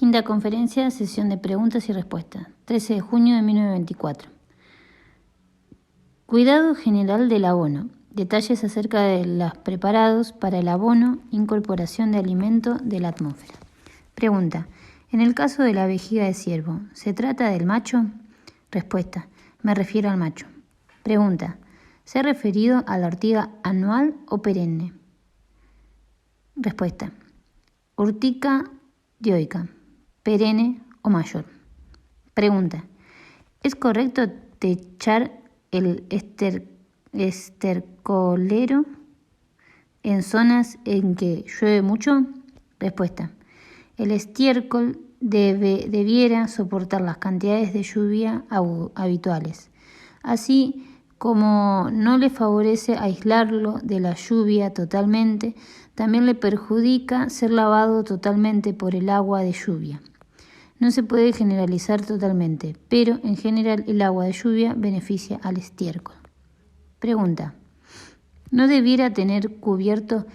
Quinta conferencia, sesión de preguntas y respuestas, 13 de junio de 1924. Cuidado general del abono. Detalles acerca de los preparados para el abono, incorporación de alimento de la atmósfera. Pregunta. En el caso de la vejiga de ciervo, ¿se trata del macho? Respuesta. Me refiero al macho. Pregunta. ¿Se ha referido a la ortiga anual o perenne? Respuesta. Urtica dioica, perenne o mayor. Pregunta. ¿Es correcto techar el estercolero en zonas en que llueve mucho? Respuesta. El estiércol debiera soportar las cantidades de lluvia habituales, así como no le favorece aislarlo de la lluvia totalmente, también le perjudica ser lavado totalmente por el agua de lluvia. No se puede generalizar totalmente, pero en general el agua de lluvia beneficia al estiércol. Pregunta. ¿No debiera tener cubierto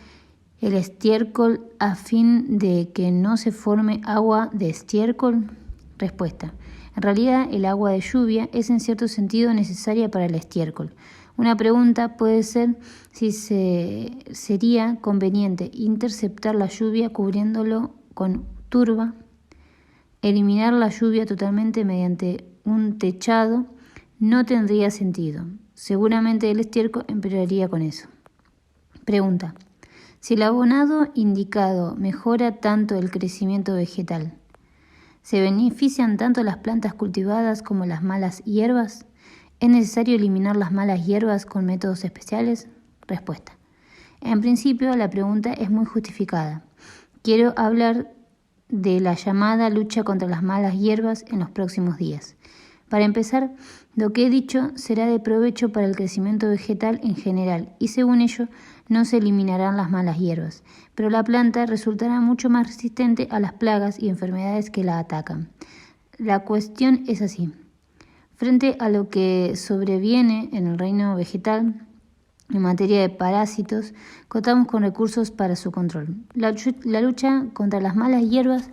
el estiércol a fin de que no se forme agua de estiércol? Respuesta. En realidad, el agua de lluvia es en cierto sentido necesaria para el estiércol. Una pregunta puede ser si sería conveniente interceptar la lluvia cubriéndolo con turba, eliminar la lluvia totalmente mediante un techado no tendría sentido. Seguramente el estiércol empeoraría con eso. Pregunta. Si el abonado indicado mejora tanto el crecimiento vegetal, ¿se benefician tanto las plantas cultivadas como las malas hierbas? ¿Es necesario eliminar las malas hierbas con métodos especiales? Respuesta. En principio, la pregunta es muy justificada. Quiero hablar de la llamada lucha contra las malas hierbas en los próximos días. Para empezar, lo que he dicho será de provecho para el crecimiento vegetal en general y según ello no se eliminarán las malas hierbas, pero la planta resultará mucho más resistente a las plagas y enfermedades que la atacan. La cuestión es así. Frente a lo que sobreviene en el reino vegetal, en materia de parásitos, contamos con recursos para su control. La lucha contra las malas hierbas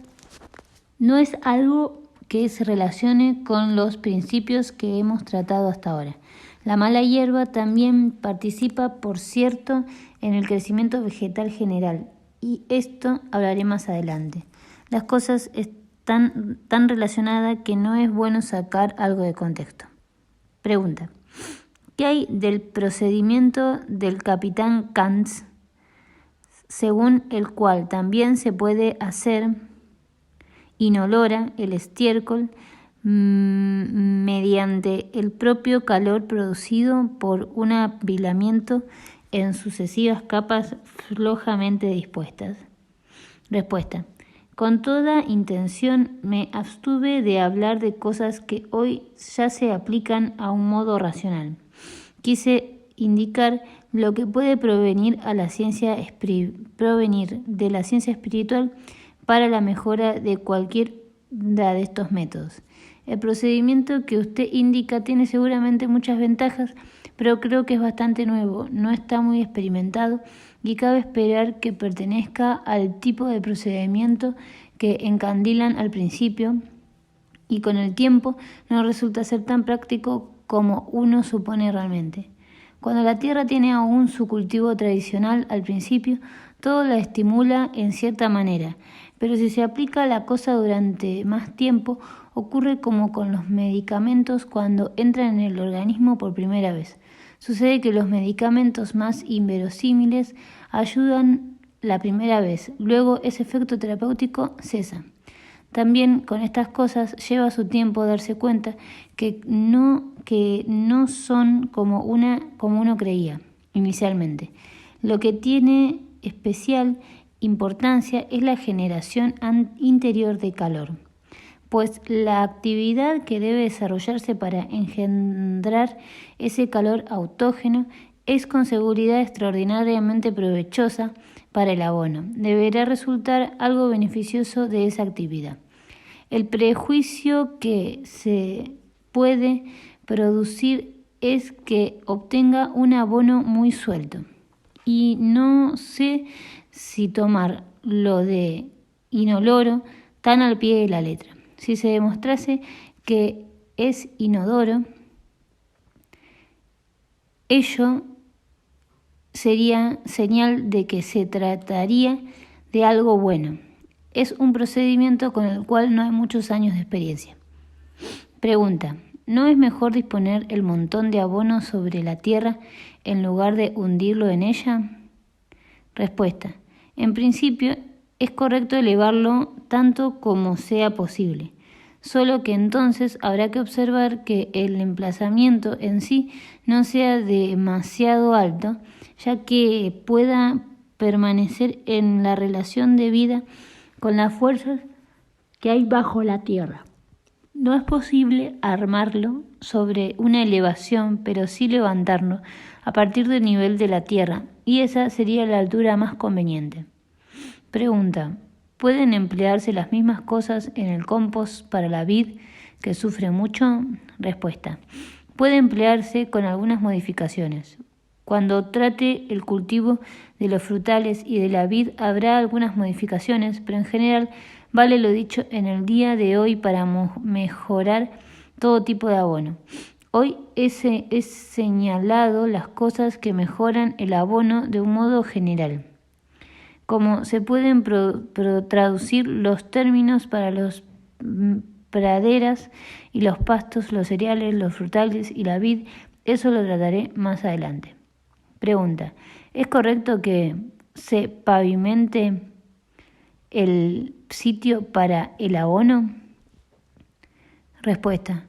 no es algo que se relacione con los principios que hemos tratado hasta ahora. La mala hierba también participa, por cierto, en el crecimiento vegetal general, y esto hablaré más adelante. Las cosas están tan relacionadas que no es bueno sacar algo de contexto. Pregunta. ¿Qué hay del procedimiento del capitán Kantz, según el cual también se puede hacer inolora el estiércol mediante el propio calor producido por un apilamiento en sucesivas capas flojamente dispuestas? Respuesta. Con toda intención me abstuve de hablar de cosas que hoy ya se aplican a un modo racional. Quise indicar lo que puede provenir de la ciencia espiritual para la mejora de cualquiera de estos métodos. El procedimiento que usted indica tiene seguramente muchas ventajas, pero creo que es bastante nuevo, no está muy experimentado y cabe esperar que pertenezca al tipo de procedimiento que encandilan al principio y con el tiempo no resulta ser tan práctico como uno supone realmente. Cuando la tierra tiene aún su cultivo tradicional al principio, todo la estimula en cierta manera, pero si se aplica la cosa durante más tiempo, ocurre como con los medicamentos cuando entran en el organismo por primera vez. Sucede que los medicamentos más inverosímiles ayudan la primera vez, luego ese efecto terapéutico cesa. También con estas cosas lleva su tiempo darse cuenta que no son como uno creía inicialmente. Lo que tiene especial importancia es la generación interior de calor, pues la actividad que debe desarrollarse para engendrar ese calor autógeno es con seguridad extraordinariamente provechosa para el abono. Deberá resultar algo beneficioso de esa actividad. El prejuicio que se puede producir es que obtenga un abono muy suelto. Y no sé si tomar lo de inoloro tan al pie de la letra. Si se demostrase que es inodoro, ello sería señal de que se trataría de algo bueno. Es un procedimiento con el cual no hay muchos años de experiencia. Pregunta: ¿no es mejor disponer el montón de abono sobre la tierra en lugar de hundirlo en ella? Respuesta: en principio es correcto elevarlo tanto como sea posible, solo que entonces habrá que observar que el emplazamiento en sí no sea demasiado alto, ya que pueda permanecer en la relación de vida con las fuerzas que hay bajo la tierra. No es posible armarlo sobre una elevación, pero sí levantarlo a partir del nivel de la tierra, y esa sería la altura más conveniente. Pregunta: ¿pueden emplearse las mismas cosas en el compost para la vid que sufre mucho? Respuesta: puede emplearse con algunas modificaciones. Cuando trate el cultivo de los frutales y de la vid habrá algunas modificaciones, pero en general vale lo dicho en el día de hoy para mejorar todo tipo de abono. Hoy he señalado las cosas que mejoran el abono de un modo general. Como se pueden traducir los términos para las praderas y los pastos, los cereales, los frutales y la vid, eso lo trataré más adelante. Pregunta: ¿es correcto que se pavimente el sitio para el abono? Respuesta: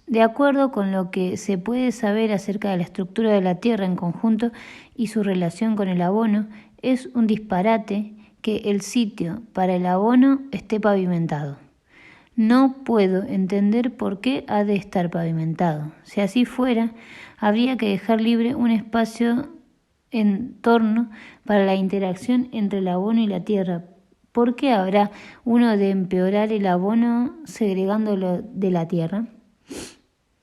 de acuerdo con lo que se puede saber acerca de la estructura de la tierra en conjunto y su relación con el abono, es un disparate que el sitio para el abono esté pavimentado. No puedo entender por qué ha de estar pavimentado. Si así fuera, habría que dejar libre un espacio en torno para la interacción entre el abono y la tierra. ¿Por qué habrá uno de empeorar el abono segregándolo de la tierra?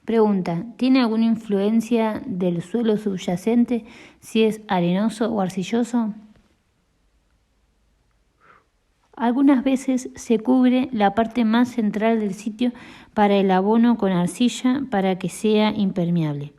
Pregunta: ¿tiene alguna influencia del suelo subyacente si es arenoso o arcilloso? Algunas veces se cubre la parte más central del sitio para el abono con arcilla para que sea impermeable.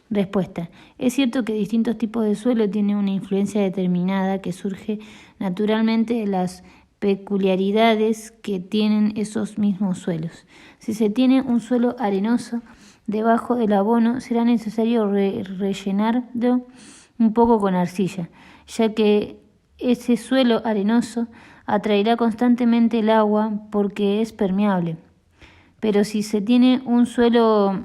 Respuesta: es cierto que distintos tipos de suelo tienen una influencia determinada que surge naturalmente de las peculiaridades que tienen esos mismos suelos. Si se tiene un suelo arenoso debajo del abono, será necesario rellenarlo un poco con arcilla, ya que ese suelo arenoso atraerá constantemente el agua porque es permeable. Pero si se tiene un suelo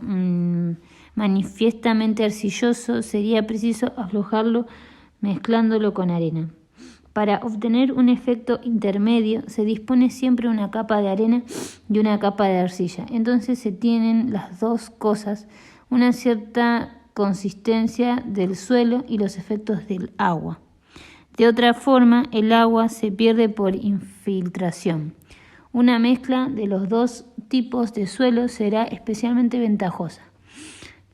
manifiestamente arcilloso, sería preciso aflojarlo mezclándolo con arena. Para obtener un efecto intermedio se dispone siempre una capa de arena y una capa de arcilla. Entonces se tienen las dos cosas, una cierta consistencia del suelo y los efectos del agua. De otra forma, el agua se pierde por infiltración. Una mezcla de los dos tipos de suelo será especialmente ventajosa.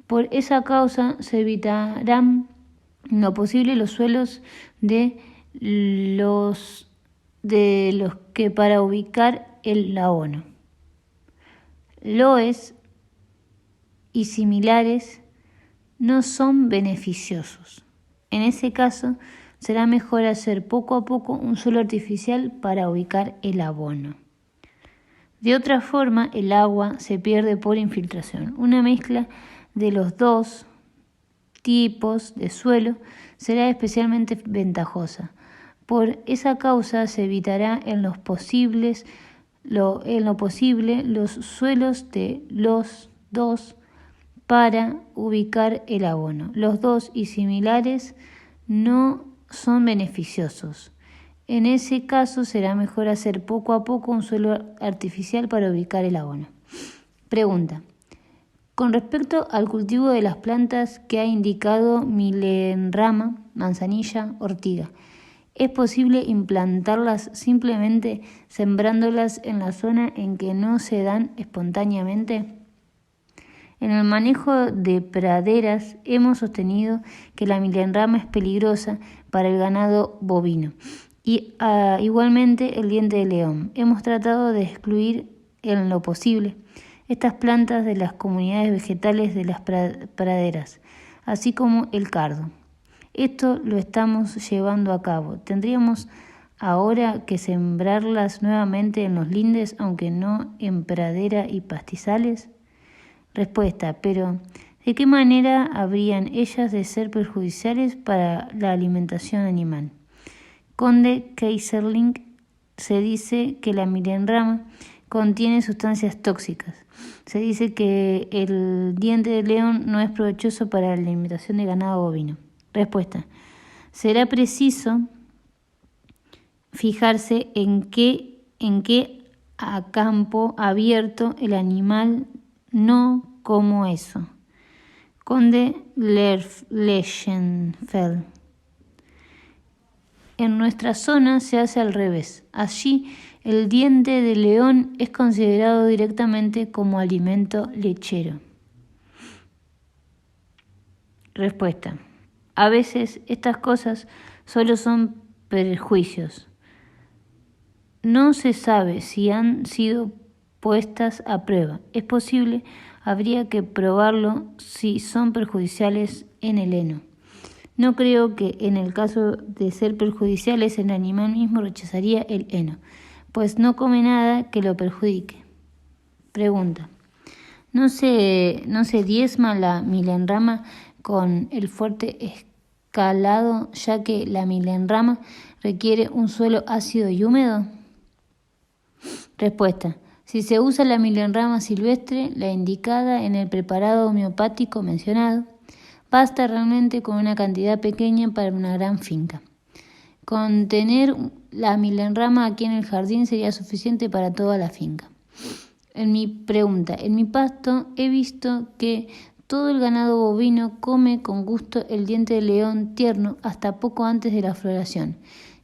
Por esa causa se evitarán en lo posible los suelos de los que para ubicar el abono. Loes y similares no son beneficiosos. En ese caso, será mejor hacer poco a poco un suelo artificial para ubicar el abono. De otra forma, el agua se pierde por infiltración. Una mezcla de los dos tipos de suelo será especialmente ventajosa. Por esa causa se evitará en lo posible los suelos de los dos para ubicar el abono. Los dos y similares no son beneficiosos. En ese caso será mejor hacer poco a poco un suelo artificial para ubicar el abono. Pregunta: con respecto al cultivo de las plantas que ha indicado milenrama, manzanilla, ortiga, ¿es posible implantarlas simplemente sembrándolas en la zona en que no se dan espontáneamente? En el manejo de praderas hemos sostenido que la milenrama es peligrosa para el ganado bovino y igualmente el diente de león. Hemos tratado de excluir en lo posible estas plantas de las comunidades vegetales de las praderas, así como el cardo. Esto lo estamos llevando a cabo. Tendríamos ahora que sembrarlas nuevamente en los lindes, aunque no en pradera y pastizales. Respuesta: pero ¿de qué manera habrían ellas de ser perjudiciales para la alimentación animal? Conde Keyserling se dice que la milenrama contiene sustancias tóxicas. Se dice que el diente de león no es provechoso para la alimentación de ganado bovino. Respuesta: será preciso fijarse en qué a campo abierto el animal no como eso. Conde Lerchenfeld. En nuestra zona se hace al revés. Allí el diente de león es considerado directamente como alimento lechero. Respuesta: a veces estas cosas solo son prejuicios. No se sabe si han sido puestas a prueba. Es posible, habría que probarlo si son perjudiciales en el heno. No creo que en el caso de ser perjudiciales el animal mismo rechazaría el heno, pues no come nada que lo perjudique. Pregunta: ¿No se diezma la milenrama con el fuerte escalado, ya que la milenrama requiere un suelo ácido y húmedo? Respuesta: si se usa la milenrama silvestre, la indicada en el preparado homeopático mencionado, basta realmente con una cantidad pequeña para una gran finca. Con tener la milenrama aquí en el jardín sería suficiente para toda la finca. En mi pasto he visto que todo el ganado bovino come con gusto el diente de león tierno hasta poco antes de la floración.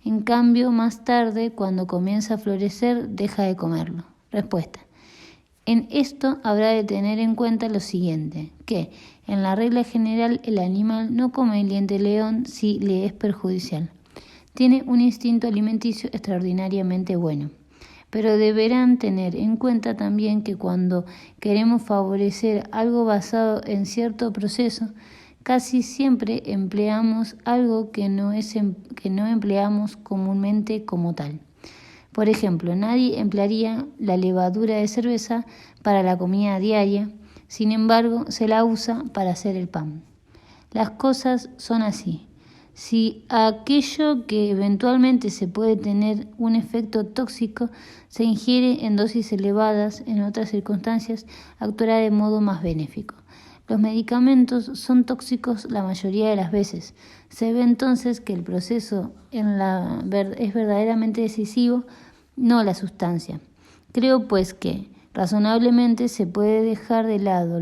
En cambio, más tarde, cuando comienza a florecer, deja de comerlo. Respuesta: en esto habrá de tener en cuenta lo siguiente, que en la regla general el animal no come el diente de león si le es perjudicial. Tiene un instinto alimenticio extraordinariamente bueno. Pero deberán tener en cuenta también que cuando queremos favorecer algo basado en cierto proceso, casi siempre empleamos algo que no empleamos comúnmente como tal. Por ejemplo, nadie emplearía la levadura de cerveza para la comida diaria, sin embargo, se la usa para hacer el pan. Las cosas son así. Si aquello que eventualmente se puede tener un efecto tóxico se ingiere en dosis elevadas, en otras circunstancias actuará de modo más benéfico. Los medicamentos son tóxicos la mayoría de las veces. Se ve entonces que el proceso es verdaderamente decisivo, no la sustancia. Creo pues que razonablemente se puede dejar de lado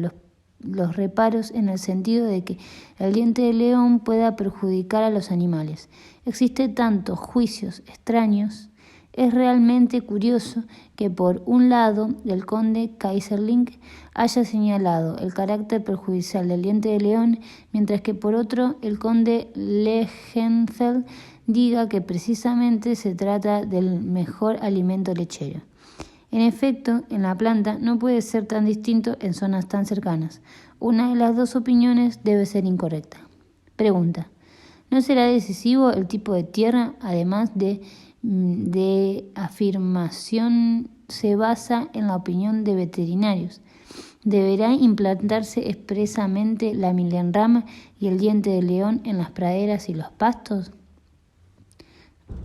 los reparos en el sentido de que el diente de león pueda perjudicar a los animales. Existen tantos juicios extraños. Es realmente curioso que por un lado el conde Keyserling haya señalado el carácter perjudicial del diente de león, mientras que por otro el conde Lerchenfeld diga que precisamente se trata del mejor alimento lechero. En efecto, en la planta no puede ser tan distinto en zonas tan cercanas. Una de las dos opiniones debe ser incorrecta. Pregunta: ¿no será decisivo el tipo de tierra, además de afirmación se basa en la opinión de veterinarios? ¿Deberá implantarse expresamente la milenrama y el diente de león en las praderas y los pastos?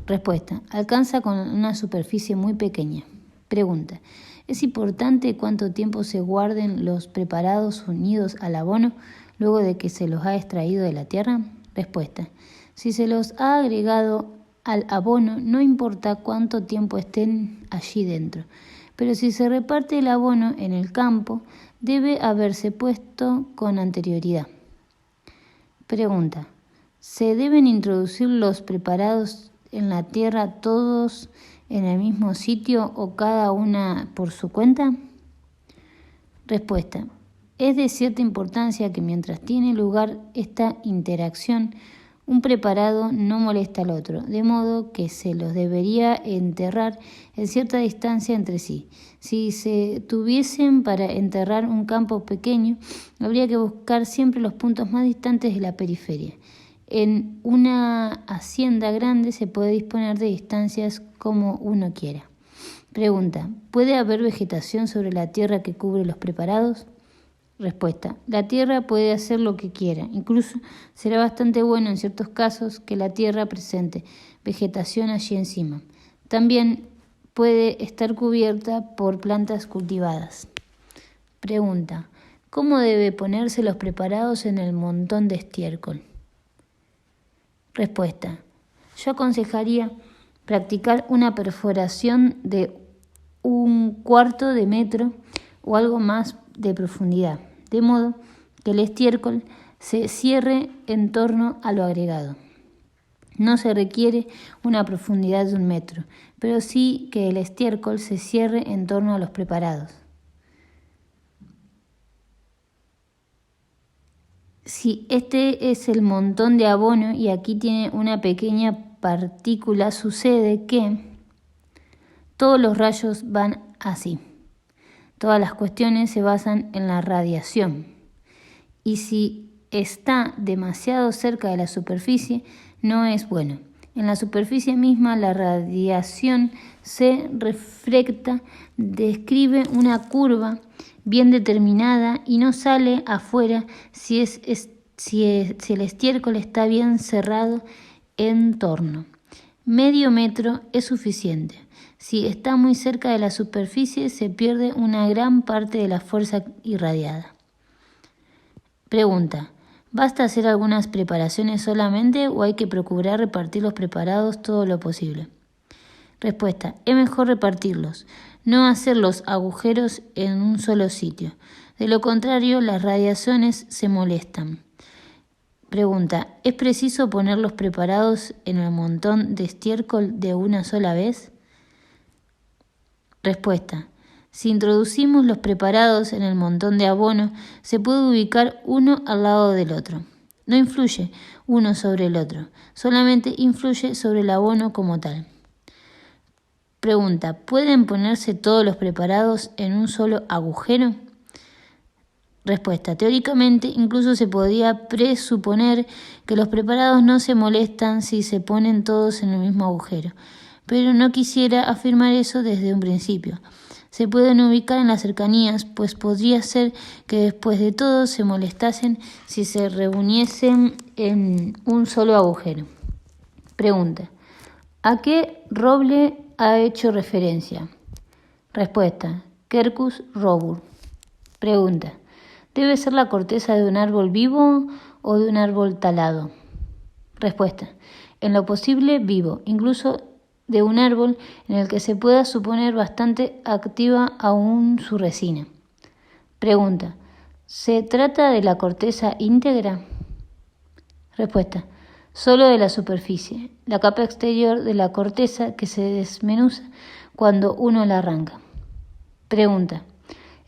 Respuesta: alcanza con una superficie muy pequeña. Pregunta: ¿es importante cuánto tiempo se guarden los preparados unidos al abono luego de que se los ha extraído de la tierra? Respuesta: si se los ha agregado al abono, no importa cuánto tiempo estén allí dentro, pero si se reparte el abono en el campo, debe haberse puesto con anterioridad. Pregunta: ¿se deben introducir los preparados en la tierra todos en el mismo sitio o cada una por su cuenta? Respuesta: es de cierta importancia que mientras tiene lugar esta interacción, Un preparado no molesta al otro, de modo que se los debería enterrar en cierta distancia entre sí. Si se tuviesen para enterrar un campo pequeño, habría que buscar siempre los puntos más distantes de la periferia. En una hacienda grande se puede disponer de distancias como uno quiera. Pregunta: ¿puede haber vegetación sobre la tierra que cubre los preparados? Respuesta: la tierra puede hacer lo que quiera. Incluso será bastante bueno en ciertos casos que la tierra presente vegetación allí encima. También puede estar cubierta por plantas cultivadas. Pregunta: ¿cómo debe ponerse los preparados en el montón de estiércol? Respuesta: yo aconsejaría practicar una perforación de 1/4 de metro o algo más de profundidad, de modo que el estiércol se cierre en torno a lo agregado. No se requiere una profundidad de 1 metro, pero sí que el estiércol se cierre en torno a los preparados. Si este es el montón de abono y aquí tiene una pequeña partícula, sucede que todos los rayos van así. Todas las cuestiones se basan en la radiación. Y si está demasiado cerca de la superficie, no es bueno. En la superficie misma, la radiación se refracta, describe una curva bien determinada y no sale afuera si el estiércol está bien cerrado en torno. Medio metro es suficiente. Si está muy cerca de la superficie, se pierde una gran parte de la fuerza irradiada. Pregunta: ¿basta hacer algunas preparaciones solamente o hay que procurar repartir los preparados todo lo posible? Respuesta: es mejor repartirlos, no hacer los agujeros en un solo sitio. De lo contrario, las radiaciones se molestan. Pregunta: ¿es preciso poner los preparados en el montón de estiércol de una sola vez? Respuesta: si introducimos los preparados en el montón de abono, se puede ubicar uno al lado del otro. No influye uno sobre el otro, solamente influye sobre el abono como tal. Pregunta: ¿pueden ponerse todos los preparados en un solo agujero? Respuesta: teóricamente, incluso se podría presuponer que los preparados no se molestan si se ponen todos en el mismo agujero, pero no quisiera afirmar eso desde un principio. Se pueden ubicar en las cercanías, pues podría ser que después de todo se molestasen si se reuniesen en un solo agujero. Pregunta: ¿a qué roble ha hecho referencia? Respuesta: Quercus robur. Pregunta: ¿debe ser la corteza de un árbol vivo o de un árbol talado? Respuesta: en lo posible vivo, incluso de un árbol en el que se pueda suponer bastante activa aún su resina. Pregunta: ¿se trata de la corteza íntegra? Respuesta: solo de la superficie, la capa exterior de la corteza que se desmenuza cuando uno la arranca. Pregunta: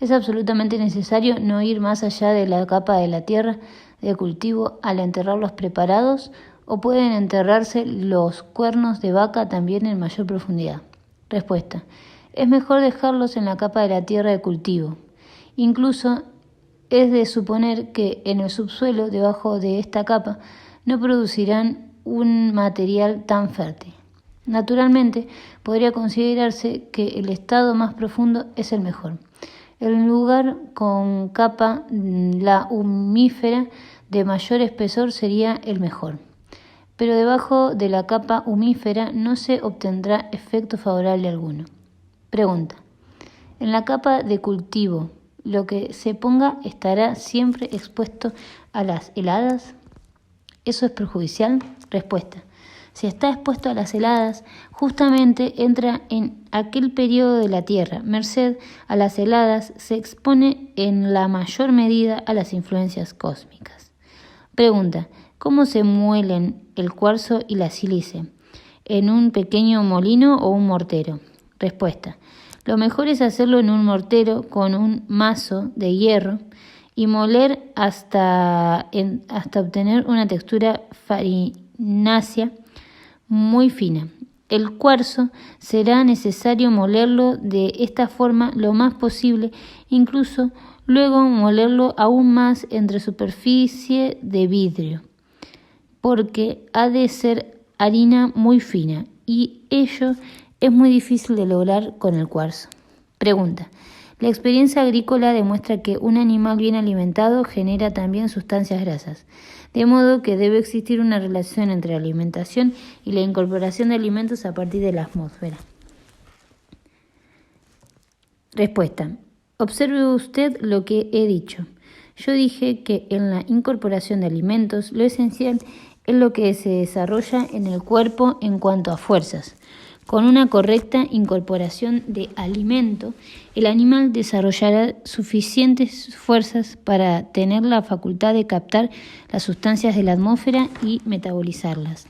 ¿es absolutamente necesario no ir más allá de la capa de la tierra de cultivo al enterrar los preparados o pueden enterrarse los cuernos de vaca también en mayor profundidad? Respuesta: es mejor dejarlos en la capa de la tierra de cultivo. Incluso es de suponer que en el subsuelo, debajo de esta capa, no producirán un material tan fértil. Naturalmente, podría considerarse que el estado más profundo es el mejor. El lugar con capa, la humífera, de mayor espesor sería el mejor. Pero debajo de la capa humífera no se obtendrá efecto favorable alguno. Pregunta: en la capa de cultivo, ¿lo que se ponga estará siempre expuesto a las heladas? ¿Eso es perjudicial? Respuesta: si está expuesto a las heladas, justamente entra en aquel periodo de la Tierra. Merced a las heladas, se expone en la mayor medida a las influencias cósmicas. Pregunta: ¿cómo se muelen el cuarzo y la sílice? ¿En un pequeño molino o un mortero? Respuesta: lo mejor es hacerlo en un mortero con un mazo de hierro y moler hasta obtener una textura carbonácea muy fina. El cuarzo será necesario molerlo de esta forma lo más posible, incluso luego molerlo aún más entre superficie de vidrio, porque ha de ser harina muy fina y ello es muy difícil de lograr con el cuarzo. Pregunta. La experiencia agrícola demuestra que un animal bien alimentado genera también sustancias grasas, de modo que debe existir una relación entre la alimentación y la incorporación de alimentos a partir de la atmósfera. Respuesta. Observe usted lo que he dicho. Yo dije que en la incorporación de alimentos lo esencial es lo que se desarrolla en el cuerpo en cuanto a fuerzas. Con una correcta incorporación de alimento, el animal desarrollará suficientes fuerzas para tener la facultad de captar las sustancias de la atmósfera y metabolizarlas.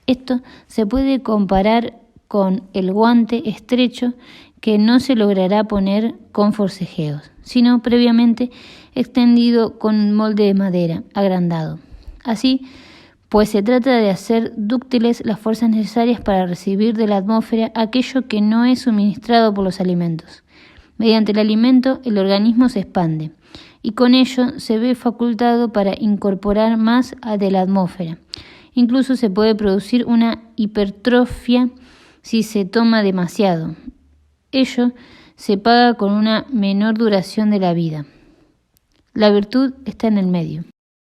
Esto se puede comparar con el guante estrecho que no se logrará poner con forcejeos, sino previamente extendido con un molde de madera agrandado. Así, pues se trata de hacer dúctiles las fuerzas necesarias para recibir de la atmósfera aquello que no es suministrado por los alimentos. Mediante el alimento, el organismo se expande, y con ello se ve facultado para incorporar más de la atmósfera. Incluso se puede producir una hipertrofia si se toma demasiado. Ello se paga con una menor duración de la vida. La virtud está en el medio.